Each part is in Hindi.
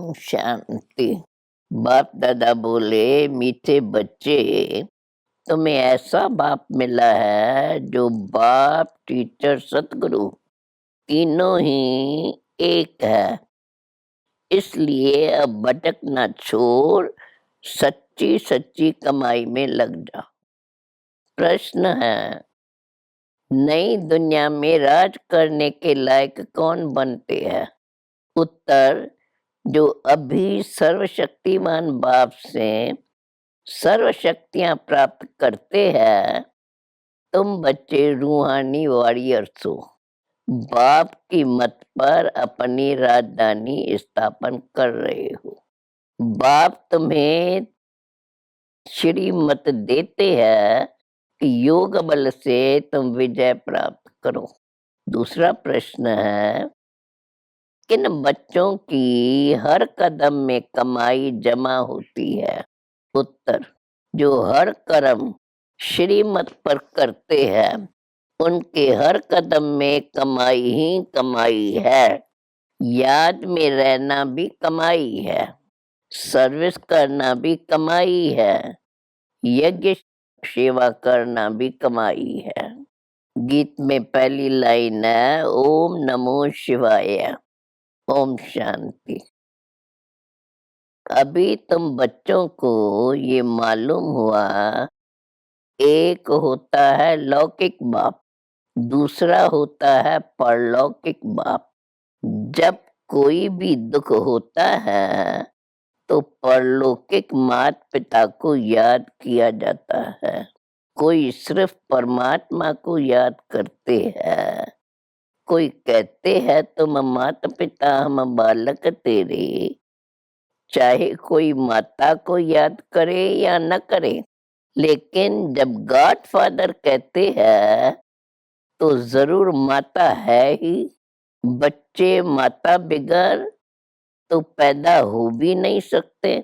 ओम शांति। बाप दादा बोले, मीठे बच्चे, तुम्हें ऐसा बाप मिला है जो बाप, टीचर, सतगुरु तीनों ही एक है। इसलिए अब भटकना छोड़ सच्ची सच्ची कमाई में लग जा। प्रश्न है, नई दुनिया में राज करने के लायक कौन बनते हैं? उत्तर, जो अभी सर्वशक्तिमान बाप से सर्व शक्तियां प्राप्त करते हैं। तुम बच्चे रूहानी वॉरियर्स हो, बाप की मत पर अपनी राजधानी स्थापन कर रहे हो। बाप तुम्हें श्री मत देते हैं कि योग बल से तुम विजय प्राप्त करो। दूसरा प्रश्न है, किन बच्चों की हर कदम में कमाई जमा होती है? उत्तर, जो हर कर्म श्रीमत पर करते हैं उनके हर कदम में कमाई ही कमाई है। याद में रहना भी कमाई है, सर्विस करना भी कमाई है, यज्ञ सेवा करना भी कमाई है। गीत में पहली लाइन है, ओम नमो शिवाय। ओम शांति। अभी तुम बच्चों को ये मालूम हुआ, एक होता है लौकिक बाप, दूसरा होता है परलौकिक बाप। जब कोई भी दुख होता है तो परलौकिक माता पिता को याद किया जाता है। कोई सिर्फ परमात्मा को याद करते हैं। कोई कहते हैं तुम माता पिता हम बालक तेरे। चाहे कोई माता को याद करे या न करे, लेकिन जब गॉड फादर कहते हैं तो जरूर माता है ही। बच्चे माता बिगर तो पैदा हो भी नहीं सकते।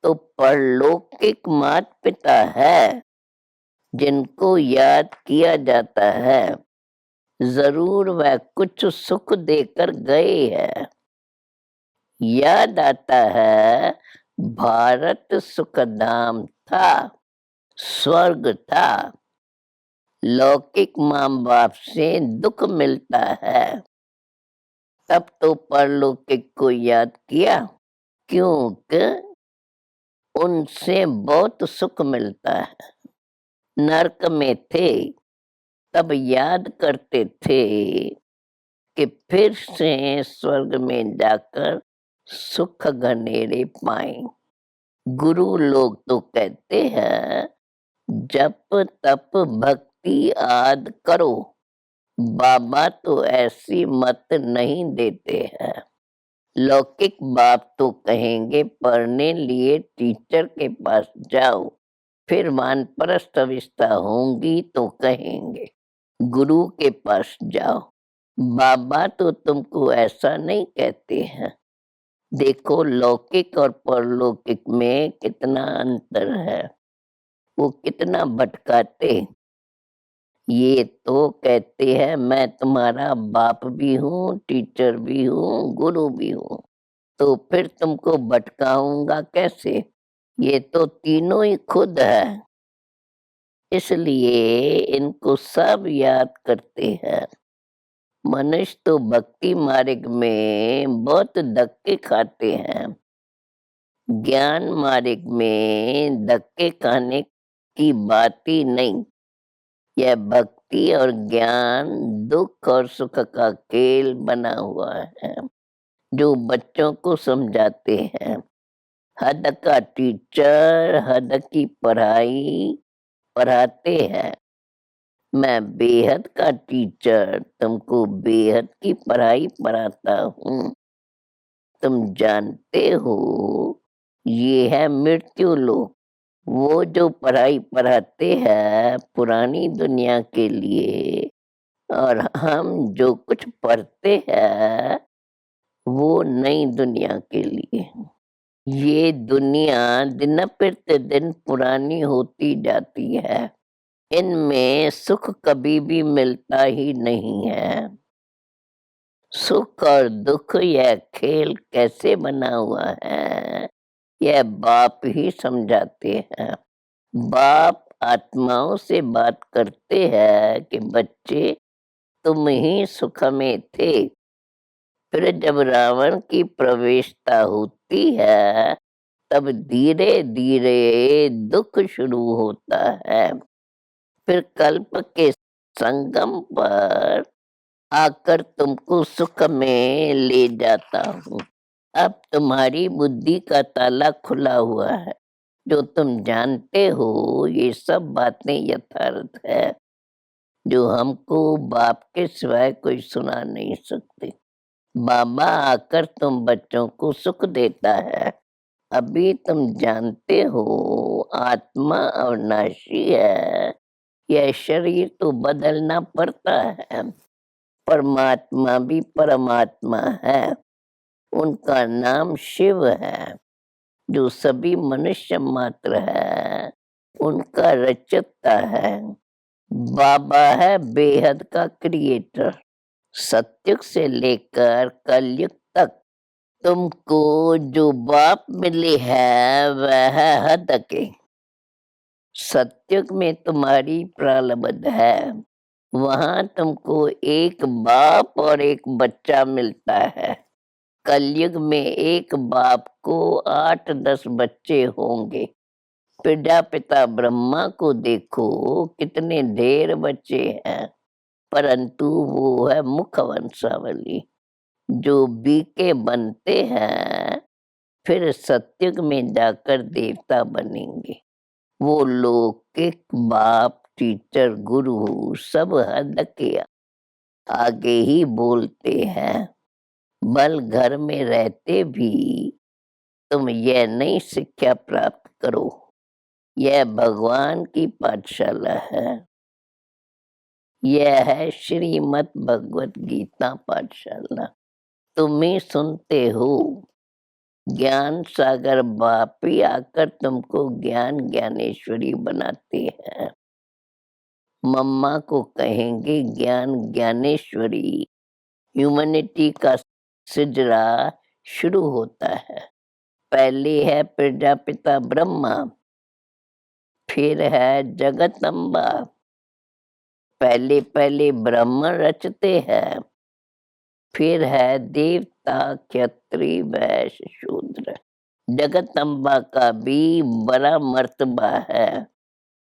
तो परलौकिक माता पिता है जिनको याद किया जाता है। जरूर वह कुछ सुख देकर गए हैं। याद आता है, भारत सुखधाम था, स्वर्ग था। लौकिक माँ बाप से दुख मिलता है, तब तो परलौकिक को याद किया, क्योंकि उनसे बहुत सुख मिलता है। नरक में थे तब याद करते थे कि फिर से स्वर्ग में जाकर सुख घनेरे पाए। गुरु लोग तो कहते हैं, जप तप भक्ति आदि करो। बाबा तो ऐसी मत नहीं देते हैं। लौकिक बाप तो कहेंगे पढ़ने लिए टीचर के पास जाओ, फिर वानप्रस्थ अवस्था होंगी तो कहेंगे गुरु के पास जाओ। बाबा तो तुमको ऐसा नहीं कहते हैं। देखो लौकिक और परलौकिक में कितना अंतर है, वो कितना भटकाते। ये तो कहते हैं मैं तुम्हारा बाप भी हूँ, टीचर भी हूँ, गुरु भी हूँ, तो फिर तुमको भटकाऊंगा कैसे? ये तो तीनों ही खुद है। इसलिए इनको सब याद करते हैं। मनुष्य तो भक्ति मार्ग में बहुत धक्के खाते हैं। ज्ञान मार्ग में धक्के खाने की बात ही नहीं। यह भक्ति और ज्ञान दुख और सुख का खेल बना हुआ है, जो बच्चों को समझाते हैं। हद का टीचर हद की पढ़ाई पढ़ाते हैं। मैं बेहद का टीचर तुमको बेहद की पढ़ाई पढ़ाता हूँ। तुम जानते हो ये है मृत्यु लोक। वो जो पढ़ाई पढ़ाते हैं पुरानी दुनिया के लिए, और हम जो कुछ पढ़ते हैं वो नई दुनिया के लिए। ये दुनिया दिन प्रतिदिन पुरानी होती जाती है। इनमें सुख कभी भी मिलता ही नहीं है। सुख और दुख यह खेल कैसे बना हुआ है, यह बाप ही समझाते हैं। बाप आत्माओं से बात करते हैं कि बच्चे तुम ही सुख में थे। फिर जब रावण की प्रवेशता होती है तब धीरे धीरे दुख शुरू होता है। फिर कल्प के संगम पर आकर तुमको सुख में ले जाता हूँ। अब तुम्हारी बुद्धि का ताला खुला हुआ है। जो तुम जानते हो ये सब बातें यथार्थ है जो हमको बाप के सिवाय कोई सुना नहीं सकते। बाबा आकर तुम बच्चों को सुख देता है। अभी तुम जानते हो आत्मा अविनाशी है, यह शरीर तो बदलना पड़ता है। परमात्मा भी परमात्मा है, उनका नाम शिव है। जो सभी मनुष्य मात्र है उनका रचयिता है। बाबा है बेहद का क्रिएटर। सतयुग से लेकर कलयुग तक तुमको जो बाप मिले हैं वह हद के। सतयुग में तुम्हारी प्रारब्ध है, वहां तुमको एक बाप और एक बच्चा मिलता है। कलयुग में एक बाप को 8-10 बच्चे होंगे। प्रजापिता ब्रह्मा को देखो कितने ढेर बच्चे हैं, परंतु वो है मुख वंशावली। जो बीके बनते हैं फिर सतयुग में जाकर देवता बनेंगे। वो लौकिक बाप टीचर गुरु सब हद के आगे ही बोलते हैं। बल घर में रहते भी तुम यह नई शिक्षा प्राप्त करो। यह भगवान की पाठशाला है। यह है श्रीमद् भगवत गीता पाठशाला। तुम ही सुनते हो। ज्ञान सागर बाप ही आकर तुमको ज्ञान ज्ञानेश्वरी बनाते हैं। मम्मा को कहेंगे ज्ञान ज्ञानेश्वरी। ह्यूमैनिटी का सिजरा शुरू होता है। पहले है प्रजापिता ब्रह्मा, फिर है जगदम्बा। पहले पहले ब्रह्म रचते हैं, फिर है देवता क्षत्रिय वैश्य शूद्र। जगदम्बा का भी बड़ा मर्तबा है,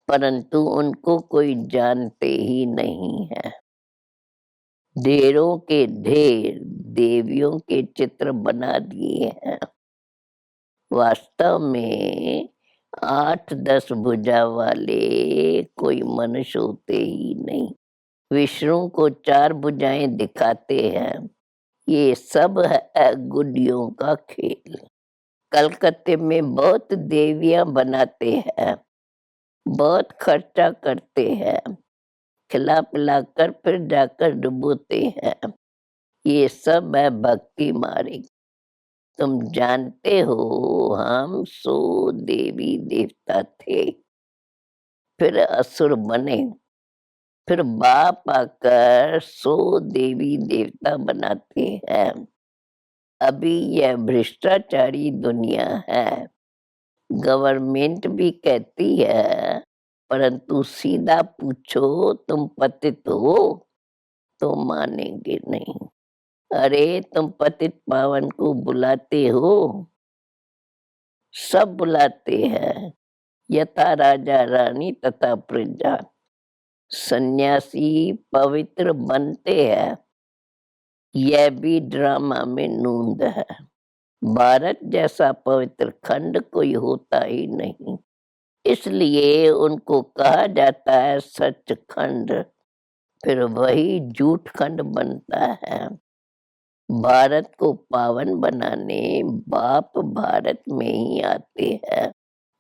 परंतु उनको कोई जानते ही नहीं है। ढेरों के ढेर देवियों के चित्र बना दिए हैं। वास्तव में 8-10 भुजा वाले कोई मनुष्य होते ही नहीं। विष्णु को 4 भुजाएं दिखाते हैं। ये सब है गुडियों का खेल। कलकत्ते में बहुत देवियां बनाते हैं, बहुत खर्चा करते हैं, खिला पिला कर फिर जाकर डुबोते हैं। ये सब है भक्ति मार्ग। तुम जानते हो हम 100 देवी देवता थे, फिर असुर बने, फिर बाप आकर 100 देवी देवता बनाते हैं। अभी यह भ्रष्टाचारी दुनिया है। गवर्नमेंट भी कहती है, परंतु सीधा पूछो तुम पतित हो तो मानेंगे नहीं। अरे तुम पतित पावन को बुलाते हो? सब बुलाते हैं, यथा राजा रानी तथा प्रजा। सन्यासी पवित्र बनते हैं, यह भी ड्रामा में नूंद है। भारत जैसा पवित्र खंड कोई होता ही नहीं, इसलिए उनको कहा जाता है सचखंड। फिर वही झूठ खंड बनता है। भारत को पावन बनाने बाप भारत में ही आते हैं।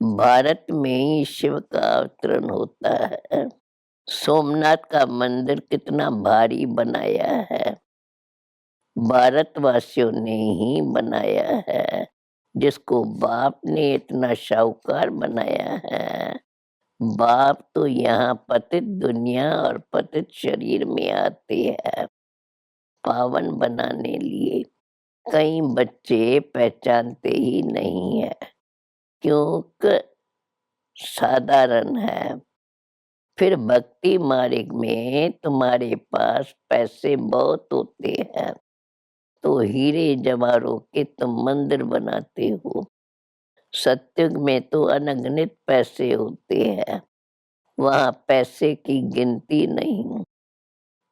भारत में ही शिव का अवतरण होता है। सोमनाथ का मंदिर कितना भारी बनाया है, भारतवासियों ने ही बनाया है। जिसको बाप ने इतना शाहूकार बनाया है। बाप तो यहाँ पतित दुनिया और पतित शरीर में आते हैं। पावन बनाने लिए कई बच्चे पहचानते ही नहीं है, क्योंकि साधारण है। फिर भक्ति मार्ग में तुम्हारे पास पैसे बहुत होते हैं, तो हीरे जवाहरों के तुम मंदिर बनाते हो। सत्युग में तो अनगिनत पैसे होते हैं, वहाँ पैसे की गिनती नहीं,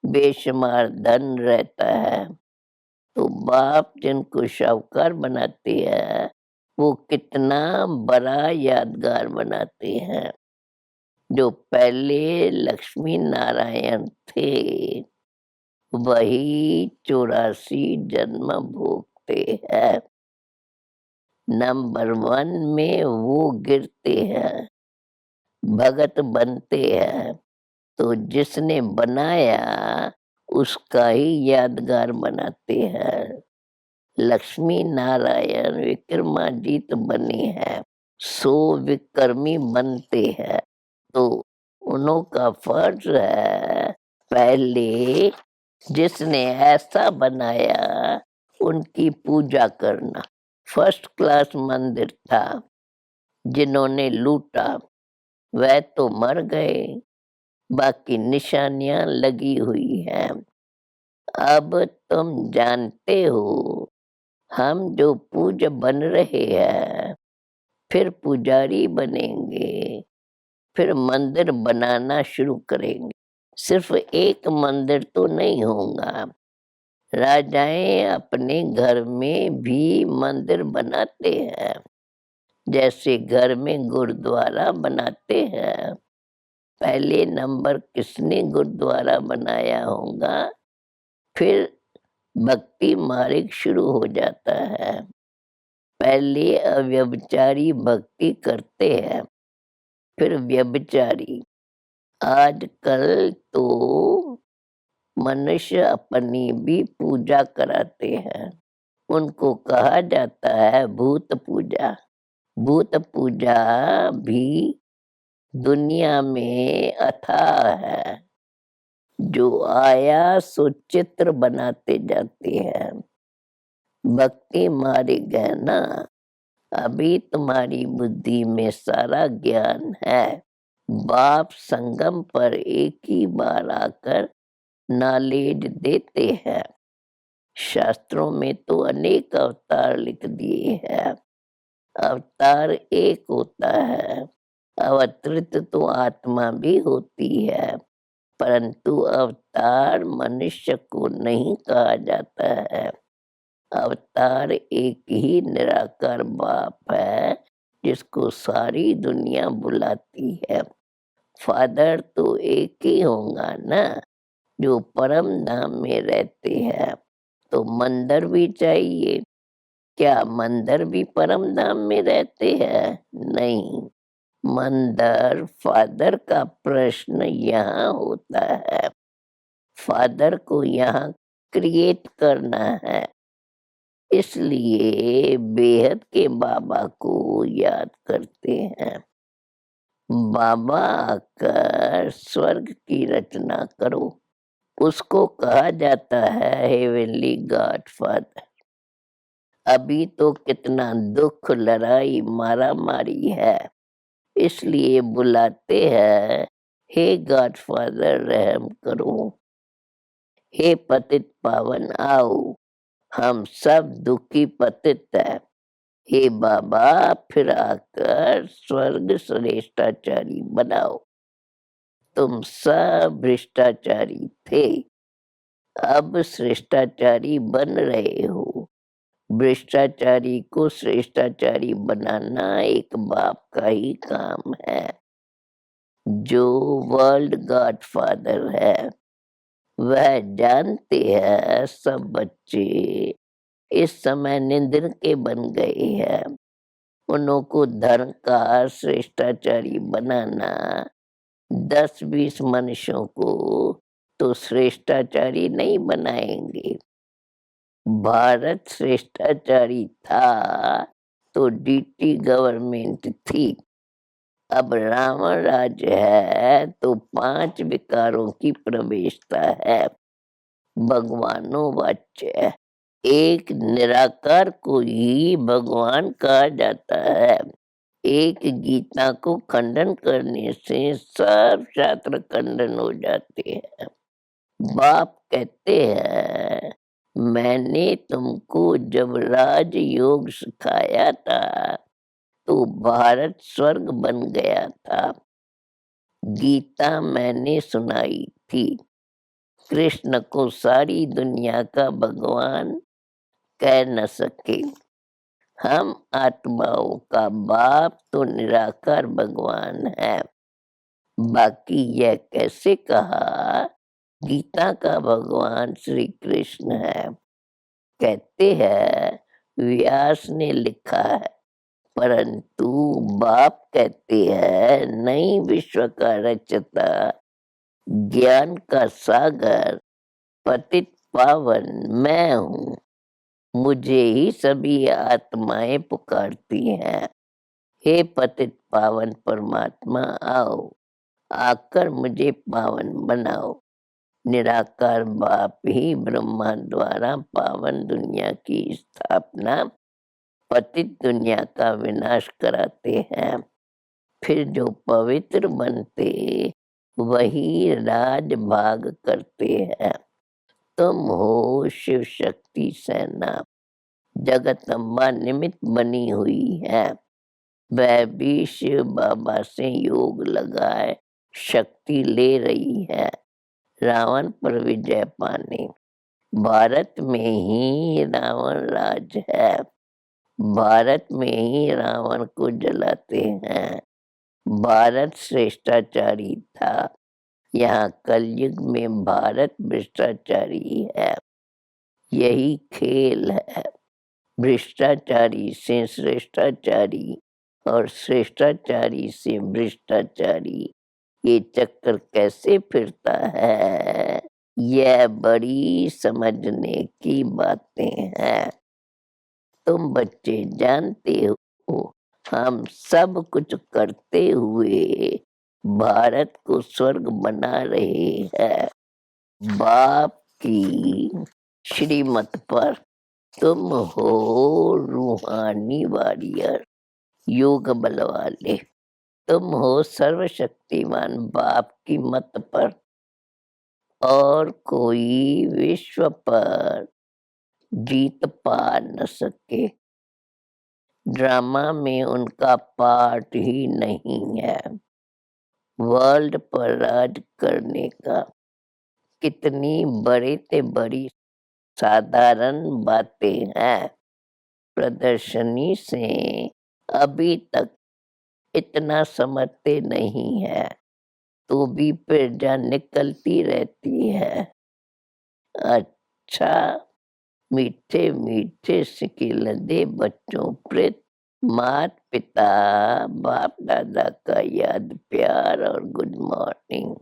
बेशुमार धन रहता है। तो बाप जिनको शाहूकार बनाते हैं, वो कितना बड़ा यादगार बनाते हैं। जो पहले लक्ष्मी नारायण थे, वही 84 जन्म भोगते हैं। नंबर 1 में वो गिरते हैं, भगत बनते हैं। तो जिसने बनाया उसका ही यादगार बनाते हैं। लक्ष्मी नारायण विक्रमादित्य बने हैं, सो विक्रमी बनते हैं। तो उन्हों का फर्ज है पहले जिसने ऐसा बनाया उनकी पूजा करना। फर्स्ट क्लास मंदिर था, जिन्होंने लूटा वह तो मर गए, बाकी निशानियां लगी हुई हैं। अब तुम जानते हो, हम जो पूज्य बन रहे हैं, फिर पुजारी बनेंगे, फिर मंदिर बनाना शुरू करेंगे। सिर्फ एक मंदिर तो नहीं होगा, राजाएं अपने घर में भी मंदिर बनाते हैं, जैसे घर में गुरुद्वारा बनाते हैं। पहले नंबर किसने गुरुद्वारा बनाया होगा, फिर भक्ति मार्ग शुरू हो जाता है। पहले अव्यभिचारी भक्ति करते हैं, फिर व्यभिचारी। आजकल तो मनुष्य अपनी भी पूजा कराते हैं, उनको कहा जाता है भूत पूजा। भूत पूजा भी दुनिया में अथाह है, जो आया सो चित्र बनाते जाते हैं। भक्ति मार्ग है ना, अभी तुम्हारी बुद्धि में सारा ज्ञान है। बाप संगम पर एक ही बार आकर नॉलेज देते हैं। शास्त्रों में तो अनेक अवतार लिख दिए हैं। अवतार एक होता है, अवतरित तो आत्मा भी होती है, परंतु अवतार मनुष्य को नहीं कहा जाता है। अवतार एक ही निराकार बाप है, जिसको सारी दुनिया बुलाती है। फादर तो एक ही होगा ना, जो परम धाम में रहते हैं। तो मंदिर भी चाहिए। क्या मंदिर भी परम धाम में रहते हैं? नहीं, मंदिर फादर का प्रश्न यहाँ होता है। फादर को यहाँ क्रिएट करना है, इसलिए बेहद के बाबा को याद करते हैं। बाबा आकर स्वर्ग की रचना करो, उसको कहा जाता है हेवनली गॉड फादर। अभी तो कितना दुख, लड़ाई, मारा मारी है, इसलिए बुलाते हैं हे गॉड फादर रहम करो, हे पतित पावन आओ, हम सब दुखी पतित है। हे बाबा फिर आकर स्वर्ग श्रेष्ठाचारी बनाओ। तुम सब भ्रष्टाचारी थे, अब श्रेष्ठाचारी बन रहे हो। भ्रष्टाचारी को श्रेष्ठाचारी बनाना एक बाप का ही काम है। जो वर्ल्ड गॉड फादर है, वह जानते हैं सब बच्चे इस समय निंदन के बन गए हैं। उन्हों को धर्म का श्रेष्ठाचारी बनाना, 10-20 मनुष्यों को तो श्रेष्ठाचारी नहीं बनाएंगे। भारत श्रेष्ठाचारी था तो डीटी गवर्नमेंट थी। अब रावण राज्य है तो 5 विकारों की प्रवेशता है। भगवानोवाच्य है। एक निराकार को ही भगवान कहा जाता है। एक गीता को खंडन करने से सब शास्त्र खंडन हो जाते हैं। बाप कहते हैं, मैंने तुमको जब राजयोग सिखाया था तो भारत स्वर्ग बन गया था। गीता मैंने सुनाई थी। कृष्ण को सारी दुनिया का भगवान कह न सके। हम आत्माओं का बाप तो निराकार भगवान है। बाकी यह कैसे कहा गीता का भगवान श्री कृष्ण है। कहते हैं व्यास ने लिखा है, परंतु बाप कहते हैं नहीं, विश्व का रचता ज्ञान का सागर पतित पावन मैं हूँ। मुझे ही सभी आत्माएं पुकारती हैं, हे पतित पावन परमात्मा आओ, आकर मुझे पावन बनाओ। निराकार बाप ही ब्रह्मा द्वारा पावन दुनिया की स्थापना, पतित दुनिया का विनाश कराते हैं। फिर जो पवित्र बनते वही राज भाग करते हैं। तुम हो शिव शक्ति सेना, जगदम्बा निमित्त बनी हुई है। वह भी शिव बाबा से योग लगाए शक्ति ले रही है रावण पर विजय पाने। भारत में ही रावण राज है। भारत में ही रावण को जलाते हैं। भारत श्रेष्ठाचारी था, यहाँ कलयुग में भारत भ्रष्टाचारी है। यही खेल है, भ्रष्टाचारी से श्रेष्ठाचारी और श्रेष्ठाचारी से भ्रष्टाचारी। ये चक्कर कैसे फिरता है, यह बड़ी समझने की बातें हैं। तुम बच्चे जानते हो, हम सब कुछ करते हुए भारत को स्वर्ग बना रहे हैं। बाप की श्रीमत पर तुम हो रूहानी वॉरियर, योग बल वाले। तुम हो सर्वशक्तिमान बाप की मत पर, और कोई विश्व पर जीत पा न सके। ड्रामा में उनका पार्ट ही नहीं है। वर्ल्ड पर राज करने का कितनी बड़े से बड़ी साधारण बातें हैं। प्रदर्शनी से अभी तक इतना समझते नहीं है, तो भी प्रजा निकलती रहती है। अच्छा, मीठे मीठे सिकिलदे बच्चों प्रेत, मात पिता बाप दादा का याद प्यार और गुड मॉर्निंग।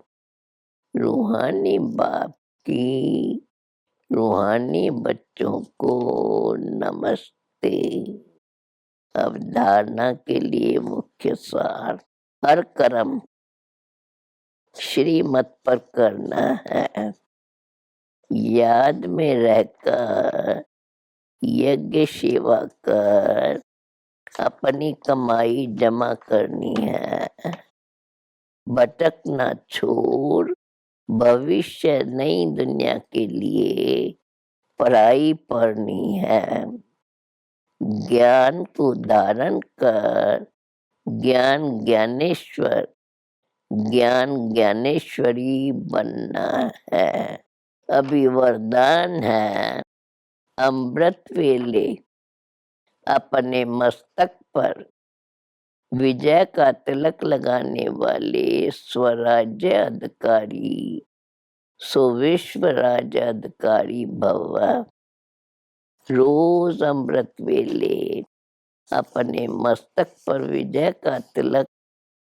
रूहानी बाप की रूहानी बच्चों को नमस्ते। अवधारणा के लिए मुख्य सार, हर कर्म श्रीमत पर करना है। याद में रहकर यज्ञ सेवा कर अपनी कमाई जमा करनी है। भटकना छोड़ भविष्य नई दुनिया के लिए पढ़ाई पढ़नी है। ज्ञान को धारण कर ज्ञान ज्ञानेश्वर ज्ञान ज्ञानेश्वरी बनना है। अभी वरदान है, अमृत वेले अपने मस्तक पर विजय का तिलक लगाने वाले स्वराज्य अधिकारी सो विश्व राज्य अधिकारी भव। रोज अमृत वेले अपने मस्तक पर विजय का तिलक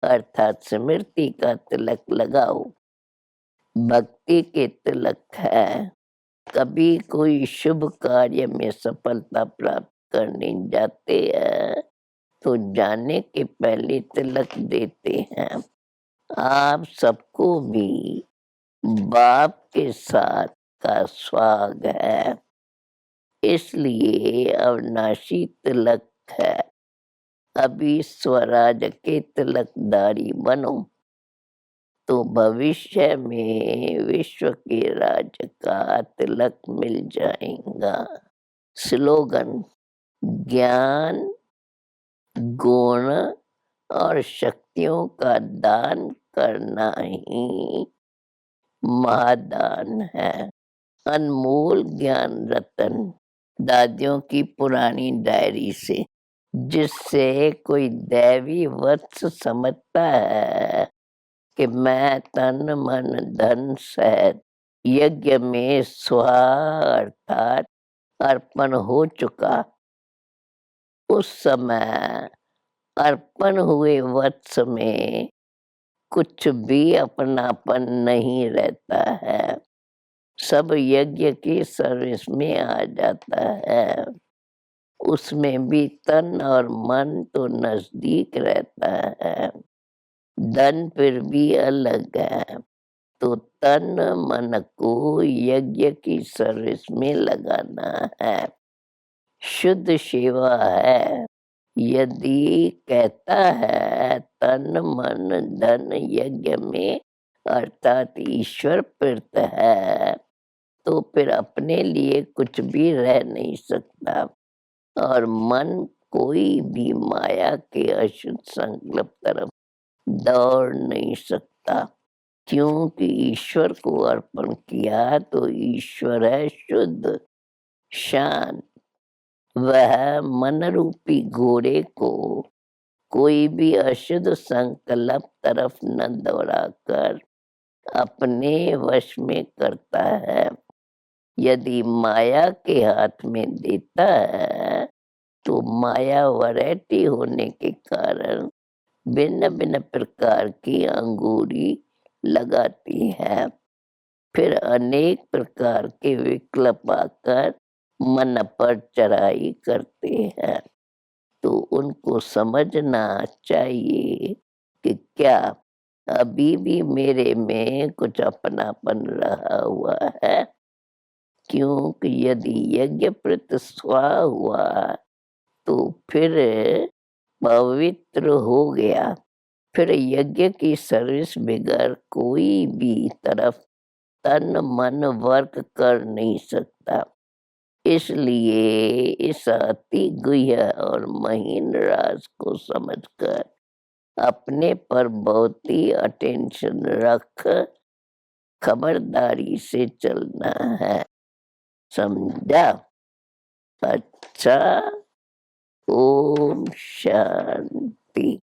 अर्थात स्मृति का तिलक लगाओ। भक्ति के तिलक है। कभी कोई शुभ कार्य में सफलता प्राप्त करने जाते हैं तो जाने के पहले तिलक देते हैं। आप सबको भी बाप के साथ का सुहाग है, इसलिए अविनाशी तिलक है। अभी स्वराज के तिलकधारी बनो तो भविष्य में विश्व के राज्य का तिलक मिल जाएगा। स्लोगन: ज्ञान, गुण और शक्तियों का दान करना ही महादान है। अनमोल ज्ञान रतन, दादियों की पुरानी डायरी से, जिससे कोई दैवी वत्स समझता है कि मैं तन मन धन सहित यज्ञ में स्वाहा अर्थात अर्पण हो चुका, उस समय अर्पण हुए वत्स में कुछ भी अपनापन नहीं रहता है, सब यज्ञ की सर्विस में आ जाता है। उसमें भी तन और मन तो नजदीक रहता है, धन फिर भी अलग है। तो तन मन को यज्ञ की सर्विस में लगाना है, शुद्ध सेवा है। यदि कहता है तन मन धन यज्ञ में अर्थात ईश्वर प्रीत है, तो फिर अपने लिए कुछ भी रह नहीं सकता और मन कोई भी माया के अशुद्ध संकल्प तरफ दौड़ नहीं सकता, क्योंकि ईश्वर को अर्पण किया तो ईश्वर है शुद्ध, शांत। वह मन रूपी घोड़े को कोई भी अशुद्ध संकल्प तरफ न दौड़ाकर अपने वश में करता है। यदि माया के हाथ में देता है तो माया वैरायटी होने के कारण भिन्न भिन्न प्रकार की अंगूरी लगाती है, फिर अनेक प्रकार के विकल्प आकर मन पर चढ़ाई करते हैं। तो उनको समझना चाहिए कि क्या अभी भी मेरे में कुछ अपनापन रहा हुआ है, क्योंकि यदि यज्ञ प्रत स्वा हुआ तो फिर पवित्र हो गया, फिर यज्ञ की सर्विस बगैर कोई भी तरफ तन मन वर्क कर नहीं सकता। इसलिए इस अति गुह्य और महीन राज को समझकर अपने पर बहुत ही अटेंशन रख खबरदारी से चलना है, समझा? अच्छा, ओम शांति।